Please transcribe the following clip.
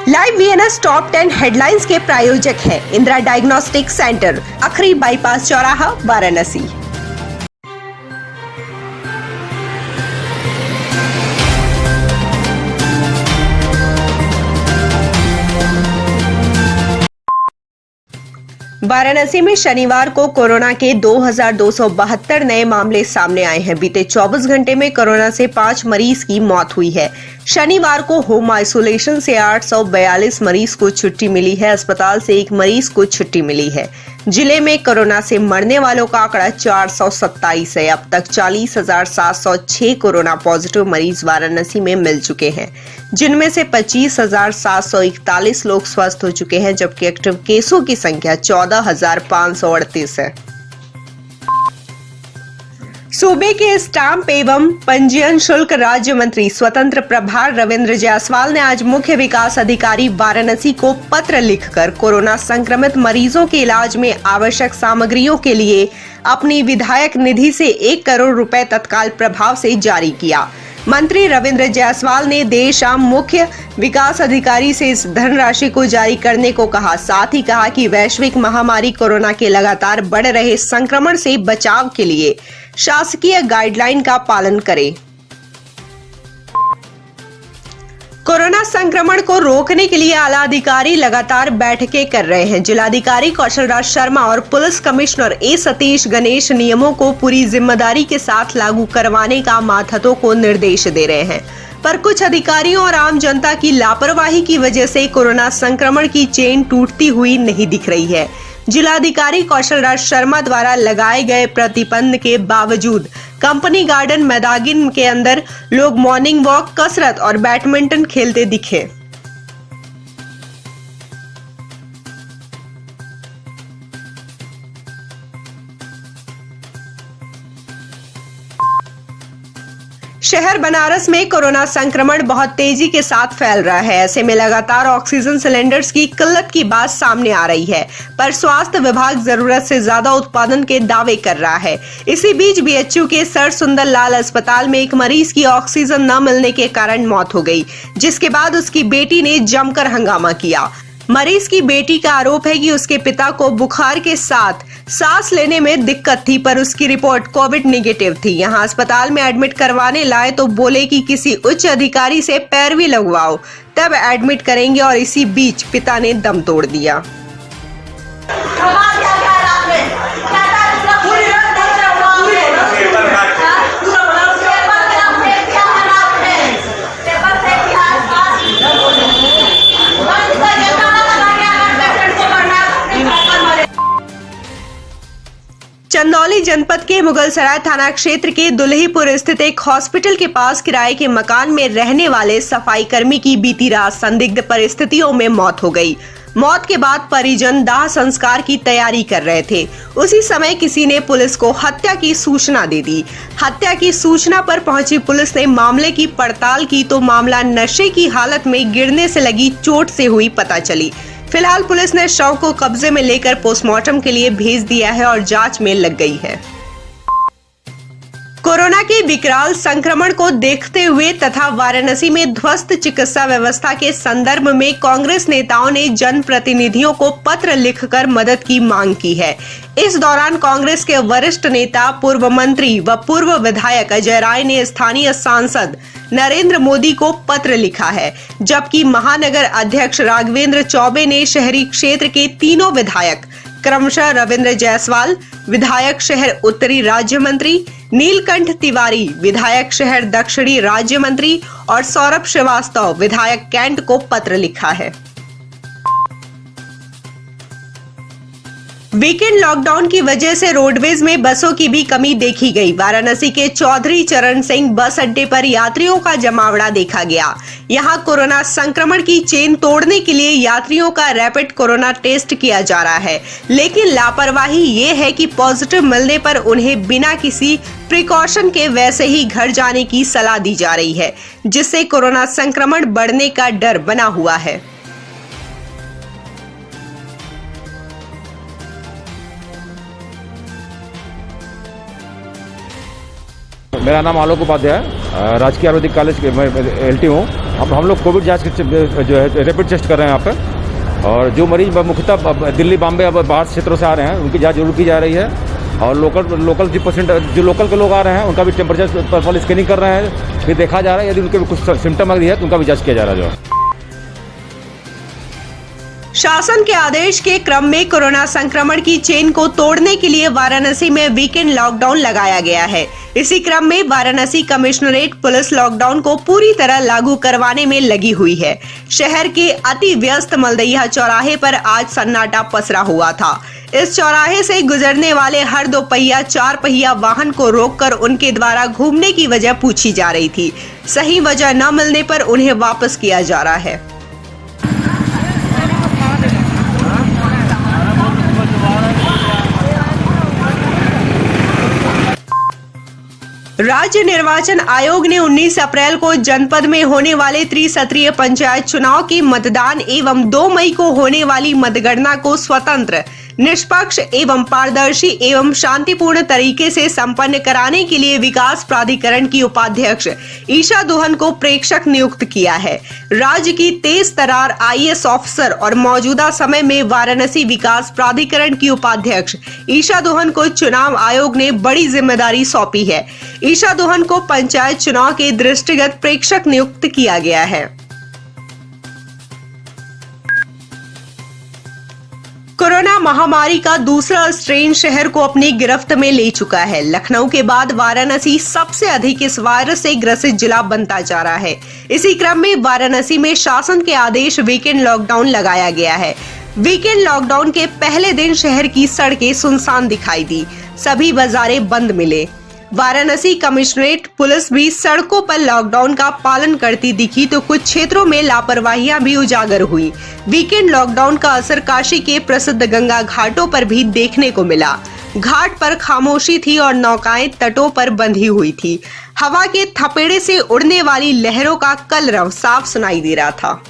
Live VNS top 10 headlines के प्रायोजक है इंदिरा डायग्नोस्टिक सेंटर, अखरी बाईपास चौराहा, वाराणसी। वाराणसी में शनिवार को कोरोना के 2272 नए मामले सामने आए हैं। बीते 24 घंटे में कोरोना से 5 मरीज की मौत हुई है। शनिवार को होम आइसोलेशन से 842 मरीज को छुट्टी मिली है। अस्पताल से 1 मरीज को छुट्टी मिली है। जिले में कोरोना से मरने वालों का आंकड़ा 427 है। अब तक 40,706 कोरोना पॉजिटिव मरीज वाराणसी में मिल चुके हैं, जिनमें से 25,741 लोग स्वस्थ हो चुके हैं, जबकि एक्टिव केसों की संख्या 14,538 है। सूबे के स्टाम्प एवं पंजीयन शुल्क राज्य मंत्री स्वतंत्र प्रभार रविंद्र जायसवाल ने आज मुख्य विकास अधिकारी वाराणसी को पत्र लिखकर कोरोना संक्रमित मरीजों के इलाज में आवश्यक सामग्रियों के लिए अपनी विधायक निधि से 1 करोड़ रुपए तत्काल प्रभाव से जारी किया। मंत्री रविंद्र जायसवाल ने देर शाम मुख्य विकास अधिकारी से इस धनराशि को जारी करने को कहा। साथ ही कहा कि वैश्विक महामारी कोरोना के लगातार बढ़ रहे संक्रमण से बचाव के लिए शासकीय गाइडलाइन का पालन करें। कोरोना संक्रमण को रोकने के लिए आला अधिकारी लगातार बैठकें कर रहे हैं। जिलाधिकारी कौशल राज शर्मा और पुलिस कमिश्नर ए सतीश गणेश नियमों को पूरी जिम्मेदारी के साथ लागू करवाने का मातहतों को निर्देश दे रहे हैं, पर कुछ अधिकारियों और आम जनता की लापरवाही की वजह से कोरोना संक्रमण की चेन टूटती हुई नहीं दिख रही है। जिलाधिकारी कौशल राज शर्मा द्वारा लगाए गए प्रतिबंध के बावजूद कंपनी गार्डन मैदागिन के अंदर लोग मॉर्निंग वॉक, कसरत और बैडमिंटन खेलते दिखे। शहर बनारस में कोरोना संक्रमण बहुत तेजी के साथ फैल रहा है। ऐसे में लगातार ऑक्सीजन सिलेंडर्स की किल्लत की बात सामने आ रही है, पर स्वास्थ्य विभाग जरूरत से ज्यादा उत्पादन के दावे कर रहा है। इसी बीच बीएचयू के सर सुंदर लाल अस्पताल में एक मरीज की ऑक्सीजन न मिलने के कारण मौत हो गई, जिसके बाद उसकी बेटी ने जमकर हंगामा किया। मरीज की बेटी का आरोप है कि उसके पिता को बुखार के साथ सांस लेने में दिक्कत थी, पर उसकी रिपोर्ट कोविड नेगेटिव थी। यहां अस्पताल में एडमिट करवाने लाए तो बोले कि किसी उच्च अधिकारी से पैरवी लगवाओ, तब एडमिट करेंगे, और इसी बीच पिता ने दम तोड़ दिया। चंदौली जनपद के मुगलसराय थाना क्षेत्र के दुल्हीपुर स्थित एक हॉस्पिटल के पास किराए के मकान में रहने वाले सफाई कर्मी की बीती रात संदिग्ध परिस्थितियों में मौत हो गई। मौत के बाद परिजन दाह संस्कार की तैयारी कर रहे थे। उसी समय किसी ने पुलिस को हत्या की सूचना दे दी। हत्या की सूचना पर पहुंची पुलिस ने मामले की पड़ताल की तो मामला नशे की हालत में गिरने से लगी चोट से हुई पता चली। फिलहाल पुलिस ने शव को कब्जे में लेकर पोस्टमार्टम के लिए भेज दिया है और जांच में लग गई है। कोरोना के विकराल संक्रमण को देखते हुए तथा वाराणसी में ध्वस्त चिकित्सा व्यवस्था के संदर्भ में कांग्रेस नेताओं ने जनप्रतिनिधियों को पत्र लिखकर मदद की मांग की है। इस दौरान कांग्रेस के वरिष्ठ नेता, पूर्व मंत्री व पूर्व विधायक अजय राय ने स्थानीय सांसद नरेंद्र मोदी को पत्र लिखा है, जबकि महानगर अध्यक्ष राघवेंद्र चौबे ने शहरी क्षेत्र के तीनों विधायक क्रमशः रविंद्र जायसवाल विधायक शहर उत्तरी राज्य मंत्री, नीलकंठ तिवारी विधायक शहर दक्षिणी राज्य मंत्री और सौरभ श्रीवास्तव विधायक कैंट को पत्र लिखा है। वीकेंड लॉकडाउन की वजह से रोडवेज में बसों की भी कमी देखी गई। वाराणसी के चौधरी चरण सिंह बस अड्डे पर यात्रियों का जमावड़ा देखा गया। यहां कोरोना संक्रमण की चेन तोड़ने के लिए यात्रियों का रैपिड कोरोना टेस्ट किया जा रहा है, लेकिन लापरवाही ये है कि पॉजिटिव मिलने पर उन्हें बिना किसी प्रिकॉशन के वैसे ही घर जाने की सलाह दी जा रही है, जिससे कोरोना संक्रमण बढ़ने का डर बना हुआ है। मेरा नाम आलोक उपाध्याय है, राजकीय आयुर्वेदिक कॉलेज के मैं LT हूँ। अब हम लोग कोविड जांच जो है रैपिड टेस्ट कर रहे हैं यहाँ पे, और जो मरीज मुख्यतः दिल्ली बॉम्बे बाहर क्षेत्रों से आ रहे हैं उनकी जांच जरूर की जा रही है, और लोकल जो लोकल के लोग आ रहे हैं उनका भी टेम्परेचर पर स्कैनिंग कर रहे हैं, फिर देखा जा रहा है यदि उनके कुछ सिम्टम अगर है तो उनका भी जांच किया जा रहा है। जो शासन के आदेश के क्रम में कोरोना संक्रमण की चेन को तोड़ने के लिए वाराणसी में वीकेंड लॉकडाउन लगाया गया है। इसी क्रम में वाराणसी कमिश्नरेट पुलिस लॉकडाउन को पूरी तरह लागू करवाने में लगी हुई है। शहर के अति व्यस्त मलदैया चौराहे पर आज सन्नाटा पसरा हुआ था। इस चौराहे से गुजरने वाले हर 2 पहिया 4 पहिया वाहन को रोककर उनके द्वारा घूमने की वजह पूछी जा रही थी। सही वजह न मिलने पर उन्हें वापस किया जा रहा है। राज्य निर्वाचन आयोग ने 19 अप्रैल को जनपद में होने वाले त्रिसत्रीय पंचायत चुनाव के मतदान एवं 2 मई को होने वाली मतगणना को स्वतंत्र, निष्पक्ष एवं पारदर्शी एवं शांतिपूर्ण तरीके से संपन्न कराने के लिए विकास प्राधिकरण की उपाध्यक्ष ईशा दोहन को प्रेक्षक नियुक्त किया है। राज्य की तेज तर्रार IAS ऑफिसर और मौजूदा समय में वाराणसी विकास प्राधिकरण की उपाध्यक्ष ईशा दोहन को चुनाव आयोग ने बड़ी जिम्मेदारी सौंपी है। ईशा दोहन को पंचायत चुनाव के दृष्टिगत प्रेक्षक नियुक्त किया गया है। कोरोना महामारी का दूसरा स्ट्रेन शहर को अपनी गिरफ्त में ले चुका है। लखनऊ के बाद वाराणसी सबसे अधिक इस वायरस से ग्रसित जिला बनता जा रहा है। इसी क्रम में वाराणसी में शासन के आदेश वीकेंड लॉकडाउन लगाया गया है। वीकेंड लॉकडाउन के पहले दिन शहर की सड़कें सुनसान दिखाई दी, सभी बाजारें बंद मिले। वाराणसी कमिश्नरेट पुलिस भी सड़कों पर लॉकडाउन का पालन करती दिखी तो कुछ क्षेत्रों में लापरवाहियां भी उजागर हुई। वीकेंड लॉकडाउन का असर काशी के प्रसिद्ध गंगा घाटों पर भी देखने को मिला। घाट पर खामोशी थी और नौकाएं तटों पर बंधी हुई थी। हवा के थपेड़े से उड़ने वाली लहरों का कलरव साफ सुनाई दे रहा था।